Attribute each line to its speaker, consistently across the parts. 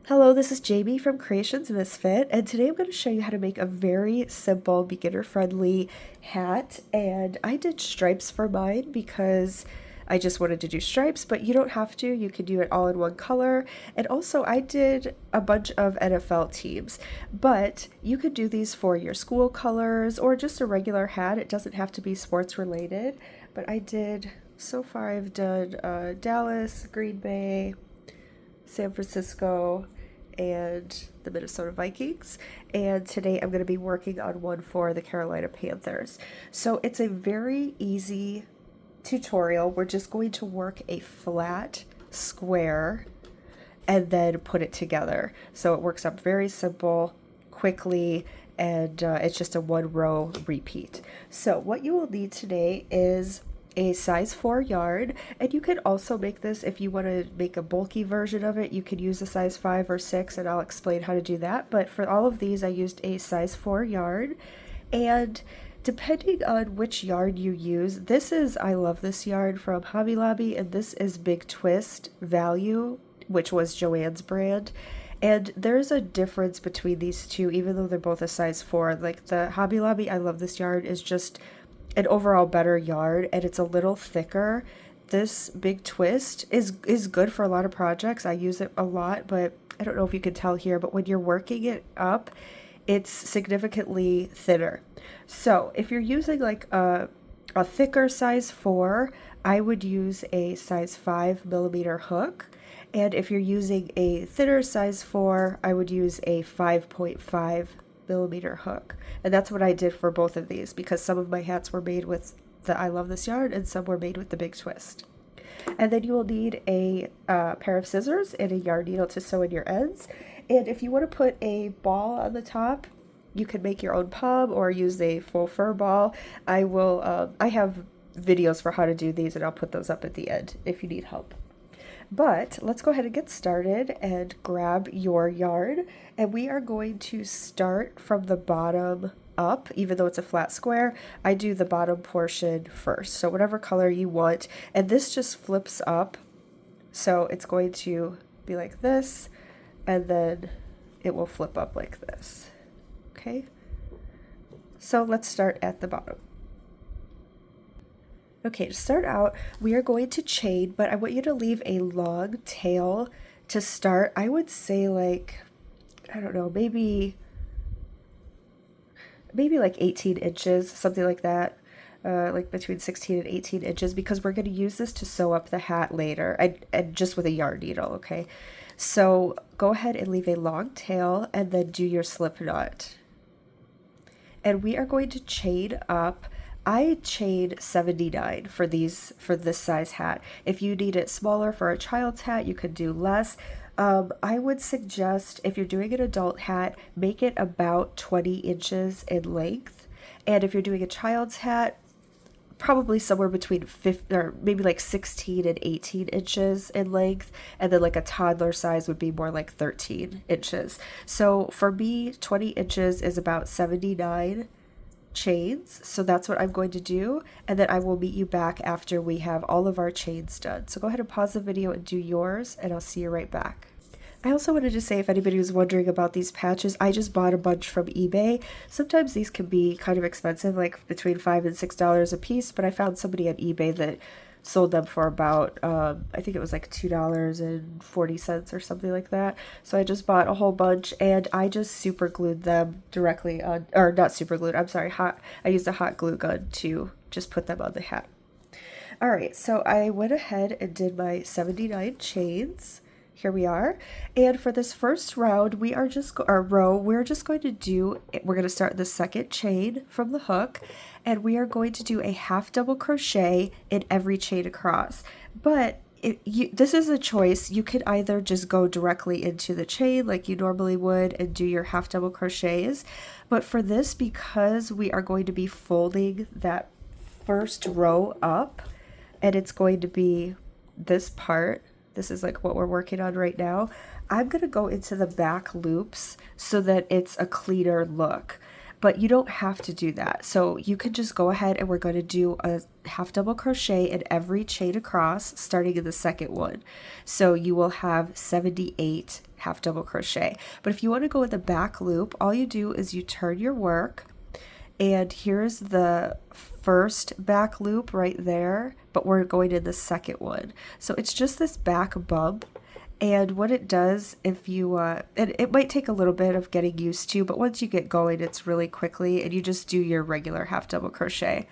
Speaker 1: Hello, this is Jamie from Creations Misfit, and today I'm going to show you how to make a very simple, beginner-friendly hat. And I did stripes for mine because I just wanted to do stripes, but you don't have to. You can do it all in one color. And also, I did a bunch of NFL teams, but you could do these for your school colors or just a regular hat. It doesn't have to be sports related, but so far I've done Dallas, Green Bay, San Francisco, and the Minnesota Vikings. And today I'm going to be working on one for the Carolina Panthers. So it's a very easy tutorial. We're just going to work a flat square and then put it together. So it works up very simple, quickly, and it's just a one row repeat. So what you will need today is a size 4 yarn, and you can also make this if you want to make a bulky version of it. You could use a size 5 or 6, and I'll explain how to do that. But for all of these I used a size 4 yarn, and depending on which yarn you use, I love this yarn from Hobby Lobby, and this is Big Twist Value, which was Joann's brand. And there's a difference between these two, even though they're both a size 4. Like the Hobby Lobby, I love this yarn, is just an overall better yarn, and it's a little thicker. This Big Twist is good for a lot of projects. I use it a lot, but I don't know if you can tell here, but when you're working it up, it's significantly thinner. So if you're using like a thicker size 4, I would use a size 5mm hook. And if you're using a thinner size 4, I would use a 5.5mm hook. And that's what I did for both of these, because some of my hats were made with the I Love This Yarn and some were made with the Big Twist. And then you will need a pair of scissors and a yarn needle to sew in your ends. And if you want to put a ball on the top, you can make your own pom or use a faux fur ball. I have videos for how to do these, and I'll put those up at the end if you need help. But let's go ahead and get started and grab your yarn. And we are going to start from the bottom up. Even though it's a flat square, I do the bottom portion first. So whatever color you want. And this just flips up. So it's going to be like this, and then it will flip up like this. Okay? So let's start at the bottom. Okay, to start out, we are going to chain, but I want you to leave a long tail to start. I would say like, I don't know, maybe like 18 inches, something like that. Like between 16 and 18 inches, because we're going to use this to sew up the hat later, and just with a yarn needle, okay? So go ahead and leave a long tail and then do your slip knot. And we are going to chain up. I chained 79 for this size hat. If you need it smaller for a child's hat, you could do less. I would suggest, if you're doing an adult hat, make it about 20 inches in length. And if you're doing a child's hat, probably somewhere between 15 or maybe like 16 and 18 inches in length. And then like a toddler size would be more like 13 inches. So for me, 20 inches is about 79 chains. So that's what I'm going to do, and then I will meet you back after we have all of our chains done. So go ahead and pause the video and do yours, and I'll see you right back. I also wanted to say, if anybody was wondering about these patches, I just bought a bunch from eBay. Sometimes these can be kind of expensive, like between $5 and $6 a piece, but I found somebody on eBay that sold them for about, I think it was like $2.40 or something like that. So I just bought a whole bunch, and I just super glued them directly on, or not super glued, I'm sorry, I used a hot glue gun to just put them on the hat. All right, so I went ahead and did my 79 chains. Here we are. And for this first round, we're just going to do, we're going to start the second chain from the hook, and we are going to do a half double crochet in every chain across. But this is a choice. You could either just go directly into the chain like you normally would and do your half double crochets. But for this, because we are going to be folding that first row up, and it's going to be this part, this is like what we're working on right now, I'm going to go into the back loops so that it's a cleaner look. But you don't have to do that. So you can just go ahead, and we're going to do a half double crochet in every chain across, starting in the second one. So you will have 78 half double crochet. But if you want to go with the back loop, all you do is you turn your work, and here's the first back loop right there, but we're going in the second one. So it's just this back bump. And what it does, if you, and it might take a little bit of getting used to, but once you get going, it's really quickly, and you just do your regular half double crochet.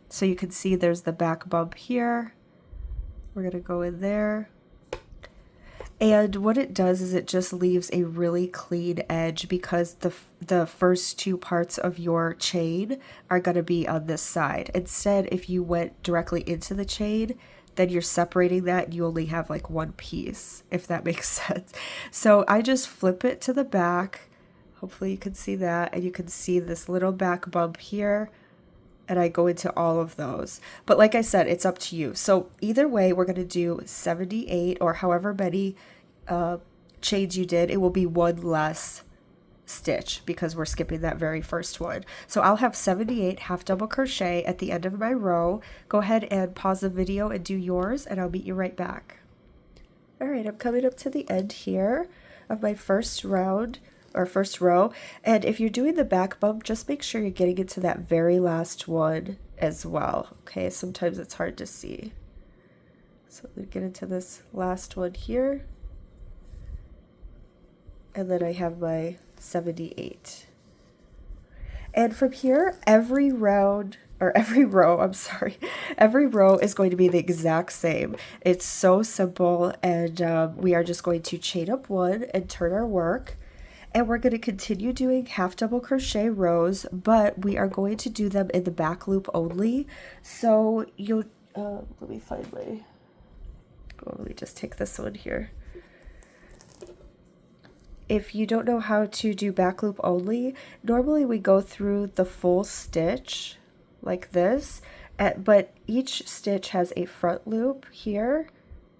Speaker 1: So you can see there's the back bump here. We're going to go in there. And what it does is it just leaves a really clean edge, because the first two parts of your chain are going to be on this side. Instead, if you went directly into the chain, then you're separating that and you only have like one piece, if that makes sense. So I just flip it to the back. Hopefully you can see that, and you can see this little back bump here, and I go into all of those. But like I said, it's up to you. So either way, we're going to do 78 or however many chains you did. It will be one less stitch because we're skipping that very first one. So I'll have 78 half double crochet at the end of my row. Go ahead and pause the video and do yours, and I'll meet you right back. All right, I'm coming up to the end here of my first round or first row, and if you're doing the back bump, just make sure you're getting into that very last one as well. Okay, sometimes it's hard to see. So I'm gonna get into this last one here, and then I have my 78. And from here, every round, or every row, I'm sorry, every row is going to be the exact same. It's so simple, and we are just going to chain up one and turn our work. And we're going to continue doing half double crochet rows, but we are going to do them in the back loop only. So you'll, let me find my, let me just take this one here. If you don't know how to do back loop only, normally we go through the full stitch like this, but each stitch has a front loop here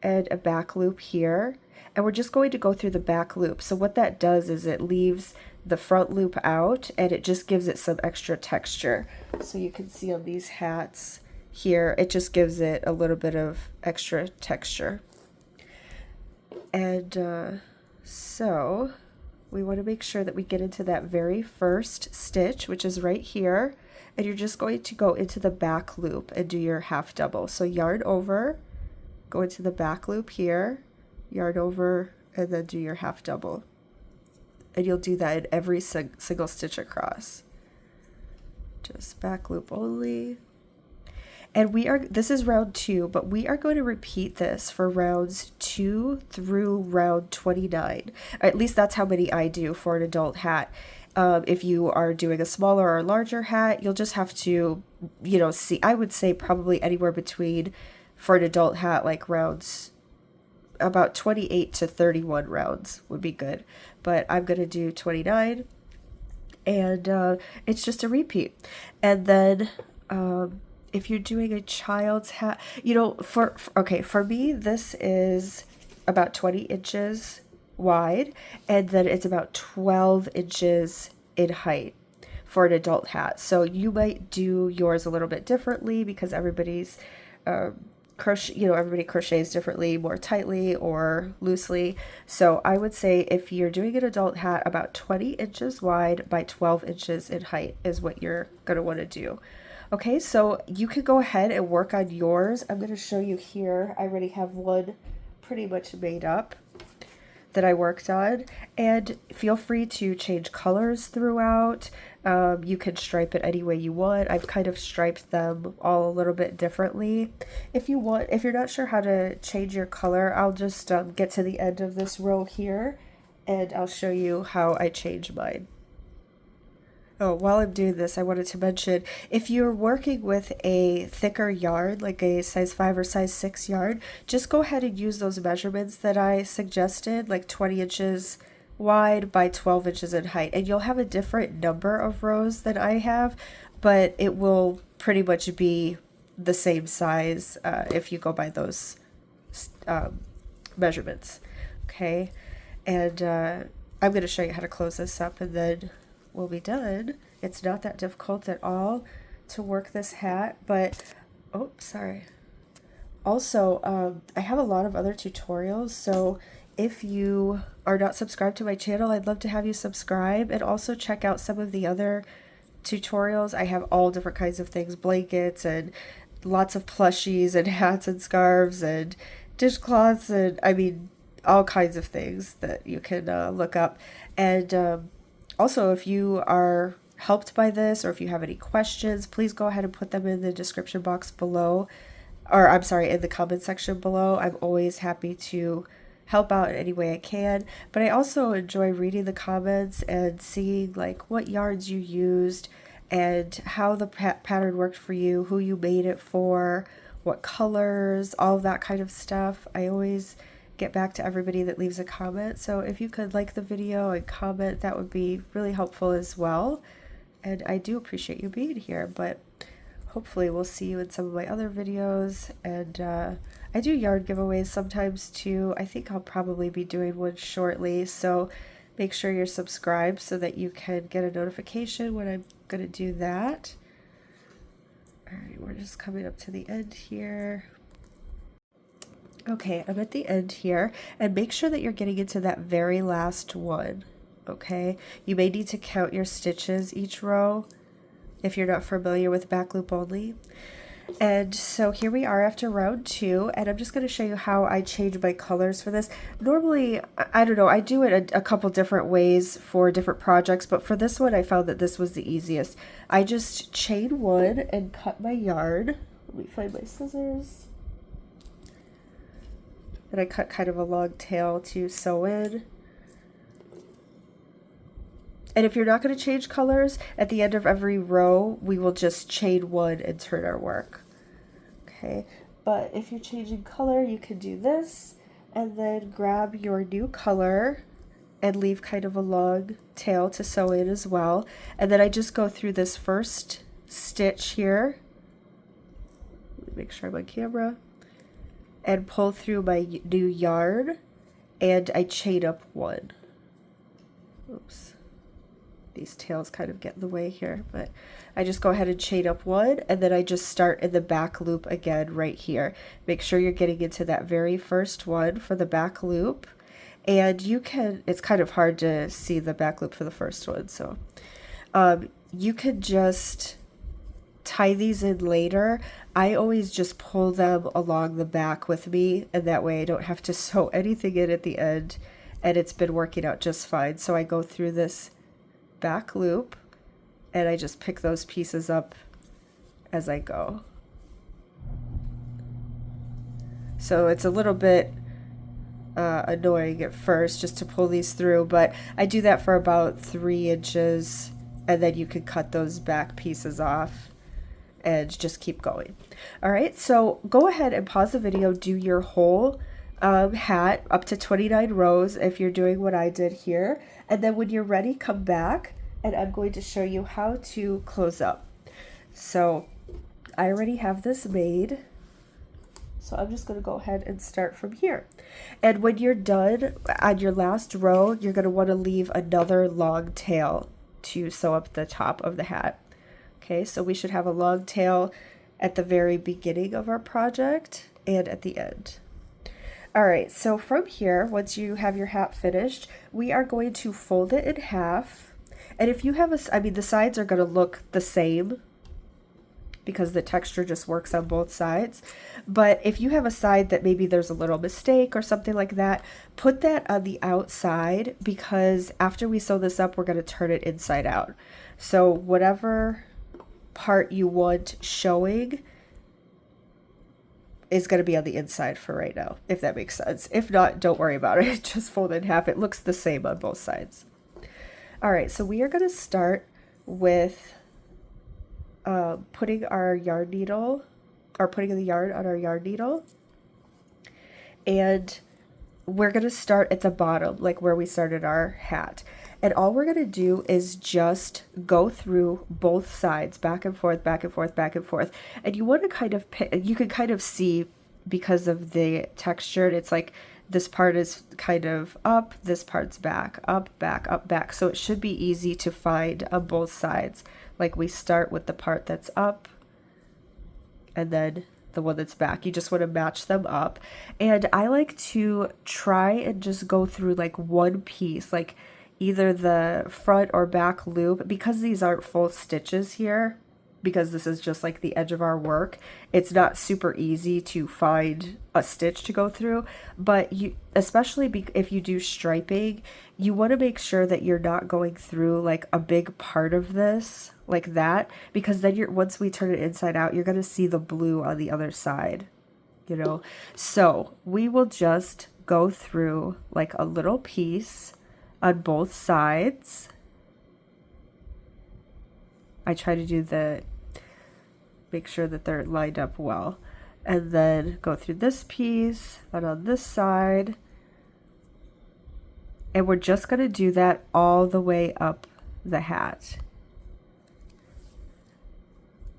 Speaker 1: and a back loop here, and we're just going to go through the back loop. So what that does is it leaves the front loop out, and it just gives it some extra texture. So you can see on these hats here, it just gives it a little bit of extra texture. And so we want to make sure that we get into that very first stitch, which is right here, and you're just going to go into the back loop and do your half double. So yarn over, go into the back loop here, yarn over, and then do your half double. And you'll do that in every single stitch across. Just back loop only. And this is round 2, but we are going to repeat this for rounds 2 through round 29. At least that's how many I do for an adult hat. If you are doing a smaller or larger hat, you'll just have to, see, I would say probably anywhere between, for an adult hat, like rounds, about 28 to 31 rounds would be good. But I'm going to do 29, and it's just a repeat. And then if you're doing a child's hat, for me, this is about 20 inches wide, and then it's about 12 inches in height for an adult hat. So you might do yours a little bit differently, because everybody's everybody crochets differently, more tightly or loosely. So I would say if you're doing an adult hat, about 20 inches wide by 12 inches in height is what you're going to want to do. Okay, so you could go ahead and work on yours. I'm going to show you here. I already have one pretty much made up that I worked on, and feel free to change colors throughout. You can stripe it any way you want. I've kind of striped them all a little bit differently. If you're not sure how to change your color, I'll just get to the end of this row here, and I'll show you how I change mine. Oh, while I'm doing this, I wanted to mention, if you're working with a thicker yarn, like a size 5 or size 6 yarn, just go ahead and use those measurements that I suggested, like 20 inches wide by 12 inches in height. And you'll have a different number of rows than I have, but it will pretty much be the same size if you go by those measurements. Okay, and I'm going to show you how to close this up, and then we'll be done. It's not that difficult at all to work this hat, but oh, sorry. Also, I have a lot of other tutorials, so if you are not subscribed to my channel, I'd love to have you subscribe, and also check out some of the other tutorials. I have all different kinds of things, blankets and lots of plushies and hats and scarves and dishcloths, and I mean all kinds of things that you can look up. And also, if you are helped by this or if you have any questions, please go ahead and put them in the description box below, or I'm sorry, in the comment section below. I'm always happy to help out in any way I can, but I also enjoy reading the comments and seeing like what yarns you used and how the pattern worked for you, who you made it for, what colors, all of that kind of stuff. I always get back to everybody that leaves a comment, so if you could like the video and comment, that would be really helpful as well. And I do appreciate you being here, but hopefully we'll see you in some of my other videos. And I do yarn giveaways sometimes too. I think I'll probably be doing one shortly, so make sure you're subscribed so that you can get a notification when I'm going to do that. Alright, we're just coming up to the end here. Okay, I'm at the end here, and make sure that you're getting into that very last one, okay? You may need to count your stitches each row if you're not familiar with back loop only. And so here we are after round 2, and I'm just going to show you how I change my colors for this. Normally, I don't know, I do it a couple different ways for different projects, but for this one I found that this was the easiest. I just chain 1 and cut my yarn. Let me find my scissors. And I cut kind of a long tail to sew in. And if you're not going to change colors, at the end of every row, we will just chain 1 and turn our work. Okay, but if you're changing color, you can do this, and then grab your new color and leave kind of a long tail to sew in as well. And then I just go through this first stitch here. Let me make sure I'm on camera. And pull through my new yarn, and I chain up 1. Oops. These tails kind of get in the way here, but I just go ahead and chain up 1, and then I just start in the back loop again right here. Make sure you're getting into that very first one for the back loop, and you can, it's kind of hard to see the back loop for the first one, so you could just tie these in later. I always just pull them along the back with me, and that way I don't have to sew anything in at the end, and it's been working out just fine. So I go through this back loop and I just pick those pieces up as I go. So it's a little bit annoying at first just to pull these through, but I do that for about 3 inches, and then you can cut those back pieces off and just keep going. All right, so go ahead and pause the video, do your whole hat up to 29 rows if you're doing what I did here, and then when you're ready, come back and I'm going to show you how to close up. So I already have this made, so I'm just going to go ahead and start from here. And when you're done on your last row, you're going to want to leave another long tail to sew up the top of the hat. Okay, so we should have a long tail at the very beginning of our project and at the end. All right, so from here, once you have your hat finished, we are going to fold it in half. And if you have I mean, the sides are going to look the same because the texture just works on both sides. But if you have a side that maybe there's a little mistake or something like that, put that on the outside, because after we sew this up, we're going to turn it inside out. So whatever part you want showing is going to be on the inside for right now, if that makes sense. If not, don't worry about it. Just fold it in half. It looks the same on both sides. All right, so we are going to start with putting our yarn needle, or putting the yarn on our yarn needle, and we're going to start at the bottom, like where we started our hat. And all we're going to do is just go through both sides, back and forth, back and forth, back and forth. And you want to kind of pick, you can kind of see because of the texture, it's like this part is kind of up, this part's back, up, back, up, back. So it should be easy to find on both sides. Like we start with the part that's up, and then the one that's back. You just want to match them up. And I like to try and just go through like one piece, like either the front or back loop, because these aren't full stitches here, because this is just like the edge of our work. It's not super easy to find a stitch to go through, but you, especially if you do striping, you want to make sure that you're not going through like a big part of this like that, because then once we turn it inside out, you're going to see the blue on the other side, you know. So we will just go through like a little piece on both sides. I try to do make sure that they're lined up well, and then go through this piece and on this side, and we're just going to do that all the way up the hat.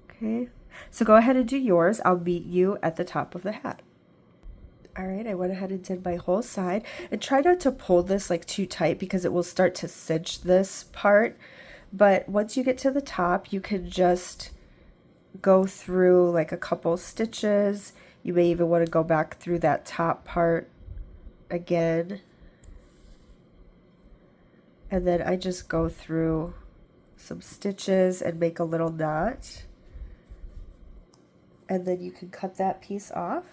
Speaker 1: Okay, so go ahead and do yours. I'll meet you at the top of the hat. All right, I went ahead and did my whole side, and try not to pull this like too tight because it will start to cinch this part. But once you get to the top, you can just go through like a couple stitches. You may even want to go back through that top part again. And then I just go through some stitches and make a little knot. And then you can cut that piece off.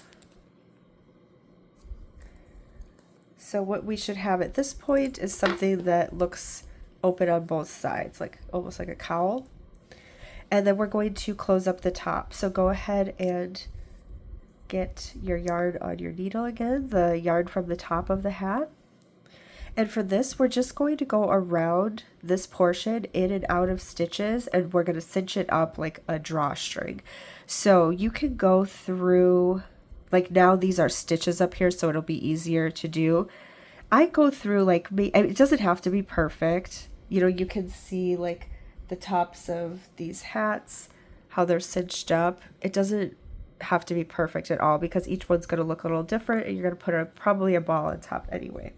Speaker 1: So what we should have at this point is something that looks open on both sides, like almost like a cowl. And then we're going to close up the top. So go ahead and get your yarn on your needle again, the yarn from the top of the hat. And for this, we're just going to go around this portion in and out of stitches, and we're going to cinch it up like a drawstring. So you can go through, like now these are stitches up here, so it'll be easier to do. I go through like, it doesn't have to be perfect. You know, you can see like the tops of these hats, how they're cinched up. It doesn't have to be perfect at all because each one's going to look a little different, and you're going to put probably a ball on top anyway.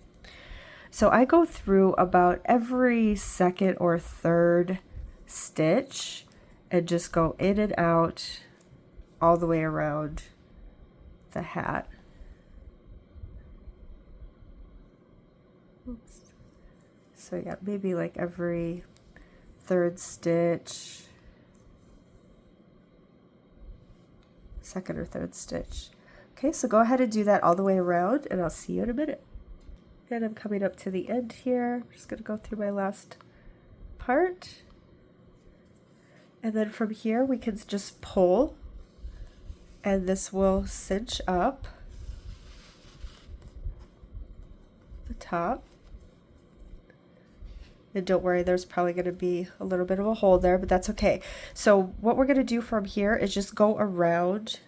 Speaker 1: So I go through about every second or third stitch and just go in and out all the way around the hat. Oops. So yeah, maybe like every third stitch, second or third stitch. Okay, so go ahead and do that all the way around, and I'll see you in a minute. And I'm coming up to the end here. I'm just going to go through my last part. And then from here we can just pull, and this will cinch up the top. And don't worry, there's probably going to be a little bit of a hole there, but that's okay. So what we're going to do from here is just go around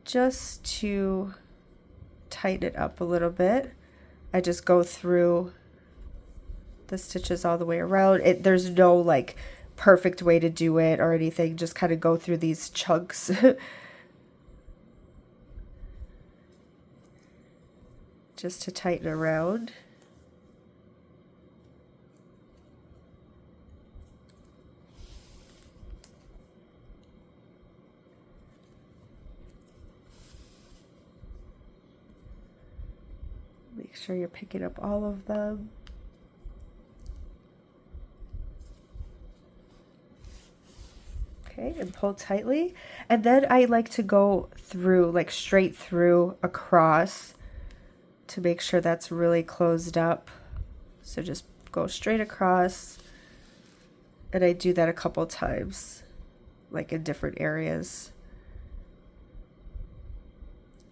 Speaker 1: just to tighten it up a little bit. I just go through the stitches all the way around. There's no like perfect way to do it or anything. Just kind of go through these chunks. Just to tighten around. Make sure you're picking up all of them. Okay, and pull tightly. And then I like to go through, like straight through across to make sure that's really closed up. So just go straight across. And I do that a couple times, like in different areas.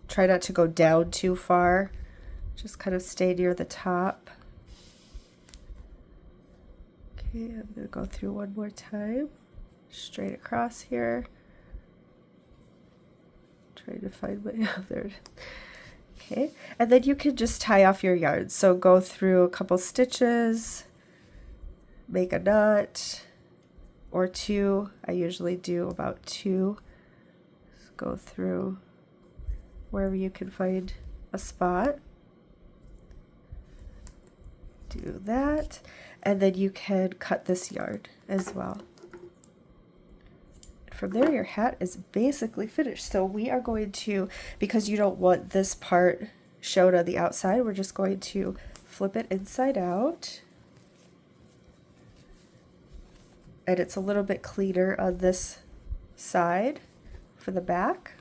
Speaker 1: Try not to go down too far. Just kind of stay near the top. Okay, I'm going to go through one more time. Straight across here. Trying to find my other. Okay, and then you can just tie off your yarn. So go through a couple stitches, make a knot or two. I usually do about two. Just go through wherever you can find a spot. Do that, and then you can cut this yarn as well. from there, your hat is basically finished. So we are going to, because you don't want this part showed on the outside, we're just going to flip it inside out. And it's a little bit cleaner on this side for the back.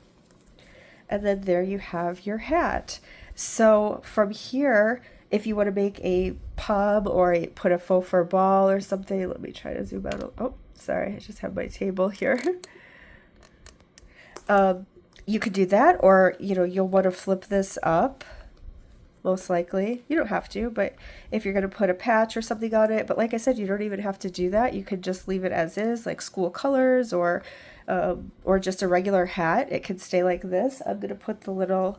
Speaker 1: And then there you have your hat. So from here, if you want to make a pom or put a faux fur ball or something, let me try to zoom out. Oh, sorry, I just have my table here. You could do that, or you'll want to flip this up. Most likely, you don't have to, but if you're going to put a patch or something on it, but like I said, you don't even have to do that. You could just leave it as is, like school colors, or just a regular hat. It can stay like this. I'm going to put the little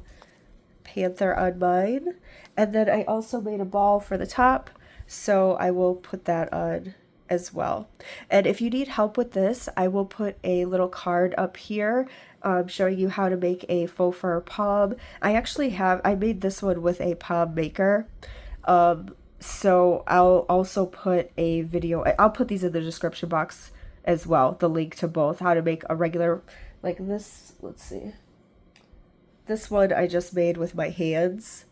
Speaker 1: panther on mine, and then I also made a ball for the top, so I will put that on as well. And if you need help with this, I will put a little card up here showing you how to make a faux fur pom. I made this one with a pom maker. So I'll also put a video, I'll put these in the description box as well, the link to both, how to make a regular, like this, let's see. This one I just made with my hands,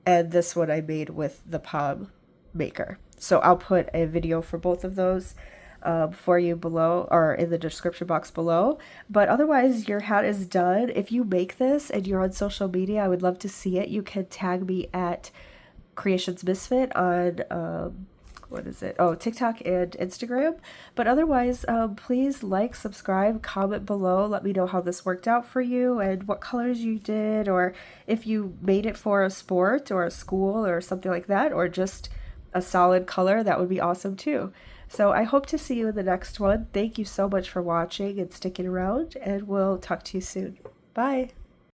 Speaker 1: and this one I made with the pom maker. So I'll put a video for both of those for you below, or in the description box below. But otherwise, your hat is done. If you make this and you're on social media, I would love to see it. You can tag me at Creations Misfit on TikTok and Instagram. But otherwise, please like, subscribe, comment below. Let me know how this worked out for you and what colors you did, or if you made it for a sport or a school or something like that, or just a solid color. That would be awesome too. So I hope to see you in the next one. Thank you so much for watching and sticking around, and we'll talk to you soon. Bye.